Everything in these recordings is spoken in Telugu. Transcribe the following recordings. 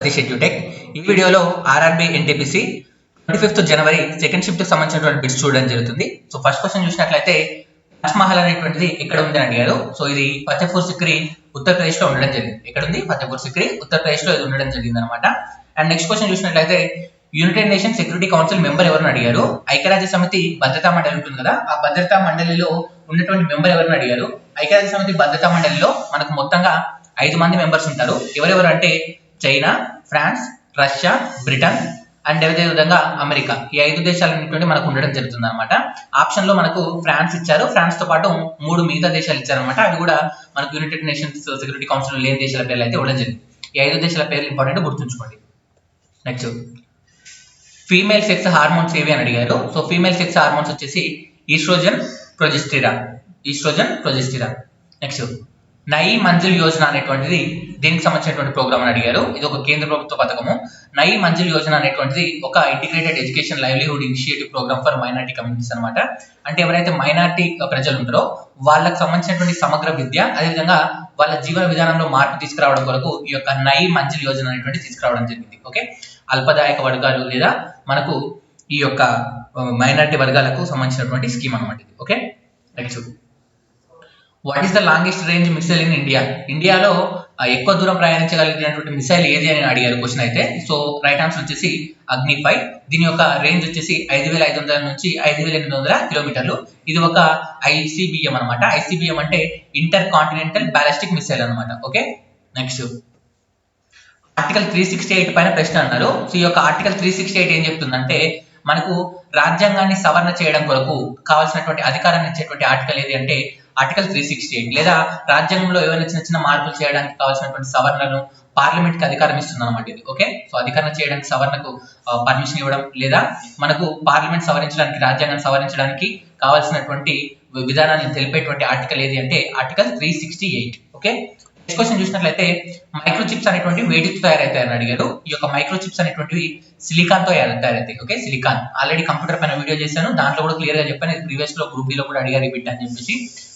సతీష్ ఎడ్యుటెక్. ఈ వీడియోలో ఆర్ఆర్బి ఎన్టీపీసీ 25th జనవరి సెకండ్ షిఫ్ట్ సంబంధించినటువంటి బిట్స్ చూడడం జరుగుతుంది. సో ఫస్ట్ క్వశ్చన్ చూసినట్లయితే తాజ్ మహల్ అనేటువంటిది ఎక్కడ ఉంది అని అడిగారు. సో ఇది ఫతేపూర్ సిక్రీ ఉత్తరప్రదేశ్ లో ఉండడం జరిగింది. ఎక్కడ ఉంది? ఫతేపూర్ సిక్రీ ఉత్తరప్రదేశ్ లో ఇది ఉండడం జరిగింది అనమాట. అండ్ నెక్స్ట్ క్వశ్చన్ చూసినట్లయితే United nation security council member ఎవరిని అడిగారు. ఐక్యరాజ్య సమితి భద్రతా మండలి ఉంటుంది కదా, ఆ భద్రతా మండలిలో ఉన్నటువంటి మెంబర్ ఎవరిని అడిగారు. ఐక్యరాజ్య సమితి భద్రతా మండలిలో మనకు మొత్తంగా 5 మంది మెంబర్స్ ఉంటారు. ఎవరెవరు అంటే China, France, Russia, Britain and అదే విధంగా అమెరికా. ఈ 5 దేశాలన్నింటి మనకు ఉండడం జరుగుతుంది అనమాట. ఆప్షన్ లో మనకు ఫ్రాన్స్ ఇచ్చారు, ఫ్రాన్స్ తో పాటు 3 మిగతా దేశాలు ఇచ్చారనమాట. అవి కూడా మనకు యునైటెడ్ నేషన్స్ సెక్యూరిటీ కౌన్సిల్ లేని దేశాల పేర్లు అయితే ఇవ్వడం జరిగింది. ఈ 5 దేశాల పేర్లు ఇంపార్టెంట్, గుర్తుంచుకోండి. నెక్స్ట్ ఫీమేల్ సెక్స్ హార్మోన్స్ ఏవి అని అడిగారు. సో ఫీమేల్ సెక్స్ హార్మోన్స్ వచ్చేసి oestrogen, progesterone. Next Nayi Manzil Yojana అనేటువంటిది దీనికి సంబంధించినటువంటి ప్రోగ్రామ్ అని అడిగారు. ఇది ఒక కేంద్ర ప్రభుత్వ పథకము. నయీ మంజిల్ యోజన అనేటువంటిది ఒక integrated education livelihood initiative programme for minority communities అనమాట. అంటే ఎవరైతే మైనారిటీ ప్రజలు ఉంటారో వాళ్ళకి సంబంధించినటువంటి సమగ్ర విద్య, అదేవిధంగా వాళ్ళ జీవన విధానంలో మార్పు తీసుకురావడం కొరకు ఈ యొక్క నయీ మంజిల్ యోజన అనేటువంటి తీసుకురావడం జరిగింది. ఓకే, అల్పదాయక వర్గాలు లేదా మనకు ఈ యొక్క మైనారిటీ వర్గాలకు సంబంధించినటువంటి స్కీమ్ అనమాట ఇది. Okay, next what is the longest range missile in India. ఇండియాలో ఎక్కువ దూరం ప్రయాణించగలిగినటువంటి మిసైల్ ఏది అని అడిగారు క్వశ్చన్ అయితే. సో రైట్ ఆన్సర్ వచ్చేసి అగ్ని 5. దీని యొక్క రేంజ్ వచ్చేసి 5500 నుంచి 5800 కిలోమీటర్లు. ఇది ఒక ఐసిబిఎం అనమాట. ఐసిబిఎం అంటే ఇంటర్ కాంటినెంటల్ బ్యాలిస్టిక్ మిసైల్ అనమాట. ఓకే, నెక్స్ట్ ఆర్టికల్ 368 పైన ప్రశ్న అన్నారు. సో ఈ యొక్క ఆర్టికల్ 368 ఏం చెప్తుందంటే మనకు రాజ్యాంగాన్ని సవరణ చేయడం కొరకు కావాల్సినటువంటి అధికారాన్ని ఇచ్చేటువంటి ఆర్టికల్ ఏది అంటే ఆర్టికల్ 368. లేదా రాజ్యాంగంలో ఏమైనా చిన్న చిన్న మార్పులు చేయడానికి కావాల్సినటువంటి సవరణలను పార్లమెంట్ కి అధికారం ఇస్తుంది అనమాట ఇది. ఓకే, సో అధికారం చేయడానికి సవరణకు పర్మిషన్ ఇవ్వడం, లేదా మనకు పార్లమెంట్ సవరించడానికి, రాజ్యాంగాన్ని సవరించడానికి కావాల్సినటువంటి విధానాన్ని తెలిపేటువంటి ఆర్టికల్ ఏది అంటే ఆర్టికల్ 368. ఓకే, నెక్స్ట్ క్వశ్చన్ చూసినట్లయితే మైక్రో చిప్స్ అనేటువంటి వేటితో తయారవుతాయని అడిగారు. ఈ యొక్క మైక్రో చిప్స్ అనేటువంటివి సిలికాన్ తో తయారవుతాయి. ఓకే, సిలికాన్ ఆల్రెడీ కంప్యూటర్ పైన వీడియో చేశాను, దాంట్లో కూడా క్లియర్ గా చెప్పాను. ఇది ప్రీవియస్ లో గ్రూప్ బి లో కూడా అడిగారు బిట్ అని చెప్పేసి.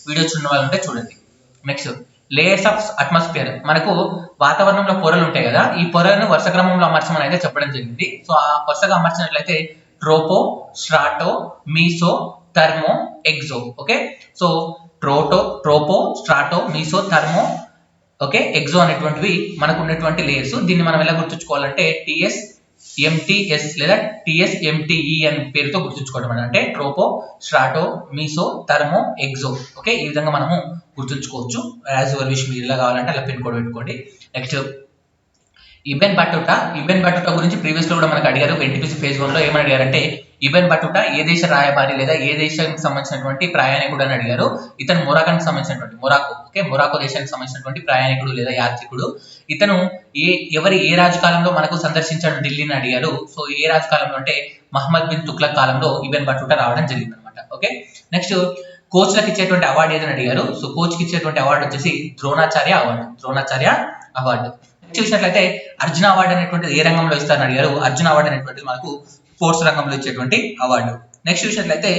వీడియో చూడడం వాళ్ళు ఉంటే చూడండి. Next layers of atmosphere. మనకు వాతావరణంలో పొరలు ఉంటాయి కదా, ఈ పొరలను వరుస క్రమంలో అమర్చమని అయితే చెప్పడం జరిగింది. సో ఆ వరుసగా అమర్చినట్లయితే tropo, strato, meso, thermo, exo. Okay, so tropo, strato, meso, thermo, okay, exo అనేటువంటివి మనకు ఉన్నటువంటి లేయర్స్. దీన్ని మనం ఎలా గుర్తుంచుకోవాలంటే TSMTS లేదా TSMTE అనే పేరుతో గుర్తుంచుకోవడం అంటే ట్రోపో, strato, meso, thermo, exo. Okay, ఈ విధంగా మనము గుర్తుంచుకోవచ్చు. యాజ్ యువర్ విష్, మీరు ఇలా కావాలంటే అలా పిన్ కోడ్ పెట్టుకోండి. నెక్స్ట్ ఇబెన్ బటుటా గురించి ప్రీవియస్ లో కూడా మనకు అడిగారు. ఎన్టీపీసీ ఫేజ్ 1 లో ఏమని అడిగారంటే ఇబెన్ బటుటా ఏ దేశ రాయబారి లేదా ఏ దేశానికి సంబంధించినటువంటి ప్రయాణికుడు అని అడిగారు. ఇతను మొరాకానికి సంబంధించినటువంటి మొరాకో దేశానికి సంబంధించినటువంటి ప్రయాణికుడు లేదా యాత్రికుడు. ఇతను ఏ రాజకాలంలో మనకు సందర్శించాడు ఢిల్లీని అడిగారు. సో ఏ రాజకాలంలో అంటే మహమ్మద్ బిన్ తుగ్లక్ కాలంలో ఇబెన్ బటుటా రావడం జరిగింది అనమాట. ఓకే, నెక్స్ట్ కోచ్లకు ఇచ్చేటువంటి అవార్డు ఏదని అడిగారు. సో కోచ్ కి ఇచ్చేటువంటి అవార్డు వచ్చేసి ద్రోణాచార్య అవార్డు. చూసినట్లయితే అర్జున అవార్డు అనేటువంటిది ఏ రంగంలో ఇస్తారని అడిగారు. అర్జున అవార్డు అనేటువంటిది మనకు స్పోర్ట్స్ రంగంలో ఇచ్చేటువంటి అవార్డు. నెక్స్ట్ చూసినట్లయితే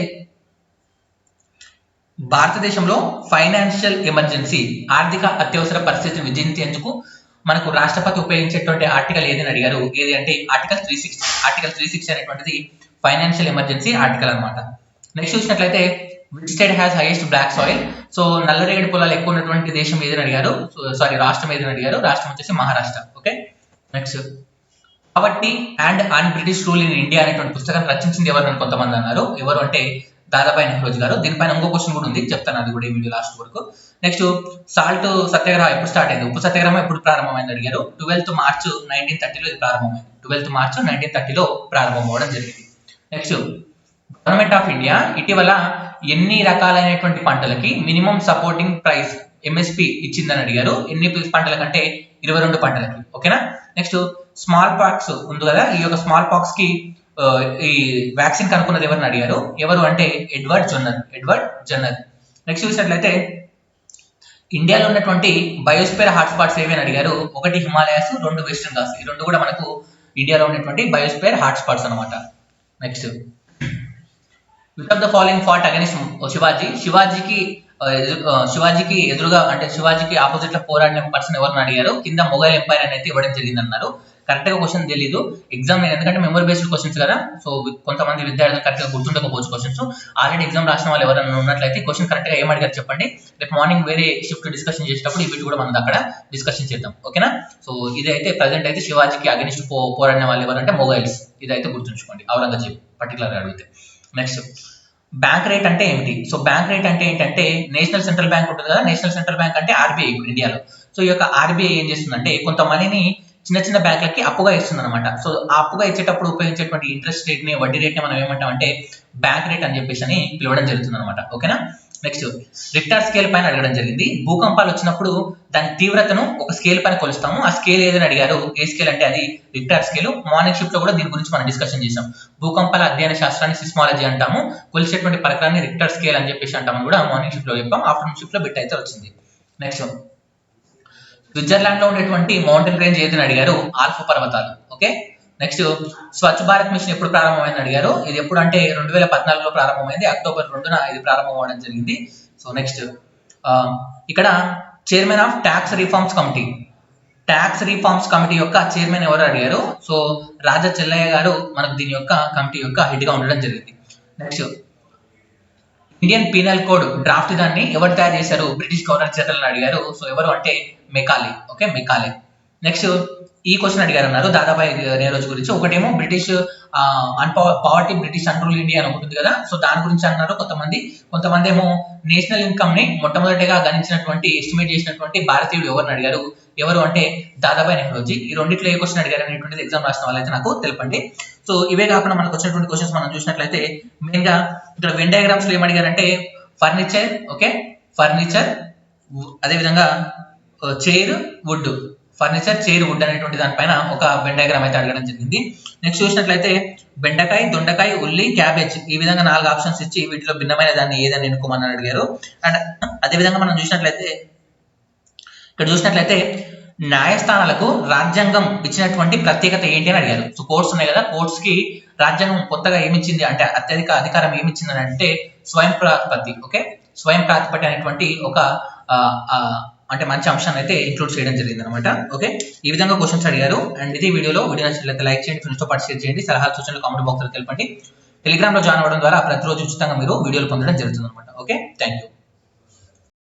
భారతదేశంలో ఫైనాన్షియల్ ఎమర్జెన్సీ, ఆర్థిక అత్యవసర పరిస్థితిని విధించేందుకు మనకు రాష్ట్రపతి ఉపయోగించేటువంటి ఆర్టికల్ ఏదని అడిగారు. ఏది అంటే ఆర్టికల్ 360 అనేటువంటిది ఫైనాన్షియల్ ఎమర్జెన్సీ ఆర్టికల్ అనమాట. నెక్స్ట్ చూసినట్లయితే which state has highest black soil. So నల్లరేగడి పొలాలు ఎక్కువ ఉన్నటువంటి దేశం ఏదని అడిగారు. రాష్ట్రం ఏదని అడిగారు. రాష్ట్రం వచ్చేసి Maharashtra. Okay, next poverty and an British rule in India అనేటువంటి పుస్తకాన్ని రచించింది ఎవరు అని కొంతమంది అన్నారు. ఎవరు అంటే దాదాబాయి నెహ్రోజు గారు. దీనిపైన ఇంకో క్వశ్చన్ కూడా ఉంది, చెప్తాను అది కూడా ఈ వీడియో లాస్ట్ వరకు. నెక్స్ట్ సాల్ట్ సత్యాగ్రహం ఎప్పుడు స్టార్ట్ అయింది, ఉప్పు సత్యాగ్రహం ఎప్పుడు ప్రారంభమైంది అడిగారు. 12th March 1930లో ఇది ప్రారంభమైంది. 12th March 1930లో ప్రారంభం అవ్వడం జరిగింది. నెక్స్ట్ గవర్నమెంట్ ఆఫ్ ఇండియా ఇటీవల ఎన్ని రకాలైనటువంటి పంటలకి మినిమం సపోర్టింగ్ ప్రైస్ MSP ఇచ్చిందని అడిగారు. ఎన్ని పంటలకంటే 22 పంటలకి. ఓకేనా, నెక్స్ట్ స్మాల్ పాక్స్ ఉంది కదా, ఈ యొక్క స్మాల్ పాక్స్ కి ఈ వ్యాక్సిన్ కనుక్కున్నది ఎవరిని అడిగారు. ఎవరు అంటే ఎడ్వర్డ్ జన్నర్. నెక్స్ట్ చూసినట్లయితే ఇండియాలో ఉన్నటువంటి బయోస్ఫియర్ హాట్స్పాట్స్ ఏవి అని అడిగారు. 1 హిమాలయాస్, 2 వెస్టర్న్ ఘాట్స్. ఈ 2 కూడా మనకు ఇండియాలో ఉన్నటువంటి బయోస్ఫియర్ హాట్స్పాట్స్ అనమాట. Next which of the following fought against Shivaji. శివాజీకి ఎదురుగా అంటే శివాజీకి ఆపోజిట్ లో పోరాడిన పర్సన్ ఎవరిని అడిగారు. కింద మొఘల్ ఎంపైర్ అనేది ఇవ్వడం జరిగింది అన్నారు. కరెక్ట్ గా క్వశ్చన్ తెలియదు ఎగ్జామ్ ఎందుకంటే మెమరీ బేస్డ్ క్వశ్చన్స్ కదా, సో కొంతమంది విద్యార్థులు కరెక్ట్ గా గుర్తుండకపోవచ్చు క్వశ్చన్స్. ఆల్రెడీ ఎగ్జామ్ రాసిన వాళ్ళు ఎవరైనా ఉన్నట్లయితే క్వశ్చన్ కరెక్ట్ గా ఏం అడిగారు చెప్పండి. రేపు మార్నింగ్ వేరే షిఫ్ట్ డిస్కషన్ చేసేటప్పుడు ఈ వీటి కూడా మనం అక్కడ డిస్కషన్ చేద్దాం, ఓకేనా. సో ఇదైతే ప్రజెంట్ అయితే శివాజీకి అగనిస్ట్ పోరాడిన వాళ్ళు ఎవరంటే మొఘల్స్, ఇదైతే గుర్తుంచుకోండి, ఔరంగజేబ్ పర్టికులర్ గా అడిగితే. నెక్స్ట్ బ్యాంక్ రేట్ అంటే ఏమిటి? సో బ్యాంక్ రేట్ అంటే ఏంటంటే నేషనల్ సెంట్రల్ బ్యాంక్ ఉంటుంది కదా, నేషనల్ సెంట్రల్ బ్యాంక్ అంటే ఆర్బీఐ ఇప్పుడు ఇండియాలో. సో ఈ యొక్క ఆర్బీఐ ఏం చేస్తుందంటే కొంత మనీని చిన్న చిన్న బ్యాంకులకి అప్పుగా ఇస్తుంది అనమాట. సో ఆ అప్పుగా ఇచ్చేటప్పుడు ఉపయోగించేటువంటి ఇంట్రెస్ట్ రేట్ ని, వడ్డీ రేట్ ని మనం ఏమంటాం అంటే బ్యాంక్ రేట్ అని చెప్పేసి అని పిలవడం జరుగుతుంది అనమాట, ఓకేనా. నెక్స్ట్ రిక్టర్ స్కేల్ పైన అడగడం జరిగింది. భూకంపాలు వచ్చినప్పుడు దాని తీవ్రతను ఒక స్కేల్ పైన కొలుస్తాము. ఆ స్కేల్ ఏదని అడిగారు. ఏ స్కేల్ అంటే అది రిక్టర్ స్కేల్. మార్నింగ్ షిఫ్ట్ లో కూడా దీని గురించి మనం డిస్కషన్ చేసాం. భూకంపాల అధ్యయన శాస్త్రాన్ని సిస్మాలజీ అంటాము. కొలిచేటువంటి పరికరాన్ని రిక్టర్ స్కేల్ అని చెప్పేసి అంటామని కూడా మార్నింగ్ షిఫ్ట్ లో చెప్పాం. ఆఫ్టర్నూన్ షిఫ్ట్ లో బిట్ అయితే వచ్చింది. నెక్స్ట్ స్విట్జర్లాండ్ లో ఉండేటువంటి మౌంటైన్ రేంజ్ ఏదని అడిగారు. ఆల్ఫ్ పర్వతాలు, okay. Next Swachh Bharat machine ఎప్పుడు ప్రారంభమైంది అడిగారు. ఇది ఎప్పుడు అంటే 2014లో ప్రారంభమైంది. అక్టోబర్ 2న ఇది ప్రారంభం అవ్వడం జరిగింది. సో నెక్స్ట్ ఇక్కడ chairman of tax reforms committee, tax reforms committee యొక్క చైర్మన్ ఎవరు అడిగారు. సో రాజా చెల్లయ్య గారు మనకు దీని యొక్క కమిటీ యొక్క హెడ్ గా ఉండడం జరిగింది. Next Indian penal code draft దాన్ని ఎవరు తయారు చేశారు? బ్రిటిష్ గవర్నర్ జనరల్ అడిగారు. సో ఎవరు అంటే మెకాలే, ఓకే, మెకాలే. నెక్స్ట్ ఈ క్వశ్చన్ అడిగారు అన్నారు దాదాబాయి నెహ్రూ గురించి. ఒకటేమో బ్రిటిష్ పావర్టీ బ్రిటిష్ అంట్రూల్ ఇండియా అని ఉంటుంది కదా, సో దాని గురించి అన్నారు కొంతమంది ఏమో నేషనల్ ఇన్కమ్ ని మొట్టమొదటిగా గణించినటువంటి ఎస్టిమేట్ చేసినటువంటి భారతీయుడు ఎవరిని అడిగారు. ఎవరు అంటే దాదాబాయి నెహ్రూజీ. ఈ రెండిట్లో ఏ క్వశ్చన్ అడిగారు అనేటువంటిది ఎగ్జామ్ రాసిన వాళ్ళైతే నాకు తెలపండి. సో ఇవే కాకుండా మనకు వచ్చినటువంటి క్వశ్చన్స్ మనం చూసినట్లయితే మెయిన్ గా ఇక్కడ వెన్ డయాగ్రామ్స్ లో ఏం అడిగారంటే ఫర్నిచర్, ఓకే, ఫర్నిచర్, అదేవిధంగా chair, wood, furniture, chair, wood అనేటువంటి దానిపైన ఒక వెన్ డయాగ్రామ్ అయితే అడగడం జరిగింది. నెక్స్ట్ చూసినట్లయితే బెండకాయ, దొండకాయ, ఉల్లి, క్యాబేజ్ ఈ విధంగా 4 ఆప్షన్స్ ఇచ్చి వీటిలో భిన్నమైన దాన్ని ఏదని ఎన్నుకోమని అడిగారు. అండ్ అదేవిధంగా మనం చూసినట్లయితే న్యాయస్థానాలకు రాజ్యాంగం ఇచ్చినటువంటి ప్రత్యేకత ఏంటి అని అడిగారు. సో కోర్ట్స్ ఉన్నాయి కదా, కోర్ట్స్ కి రాజ్యాంగం కొత్తగా ఏమిచ్చింది అంటే అత్యధిక అధికారం ఏమిచ్చింది అంటే స్వయం ప్రాతిపత్తి, ఓకే, స్వయం ప్రాతిపత్తి అనేటువంటి ఒక అంటే మంచి అంశాన్ని అయితే ఇంక్లూడ్ చేయడం జరిగింది అనమాట, ఓకే. ఈ విధంగా క్వశ్చన్స్ అడిగారు. అండ్ ఇది వీడియో నచ్చినట్లయితే లైక్ చేయండి, ఫ్రెండ్స్ తో పాటు షేర్ చేయండి, సలహాలు సూచనలు కామెంట్ బాక్స్ లో తెలపండి. టెలిగ్రామ్ లో జాయిన్ అవ్వడం ద్వారా ప్రతిరోజు ఉచితంగా మీరు వీడియోలు పొందడం జరుగుతుంది అనమాట, ఓకే. Thank you.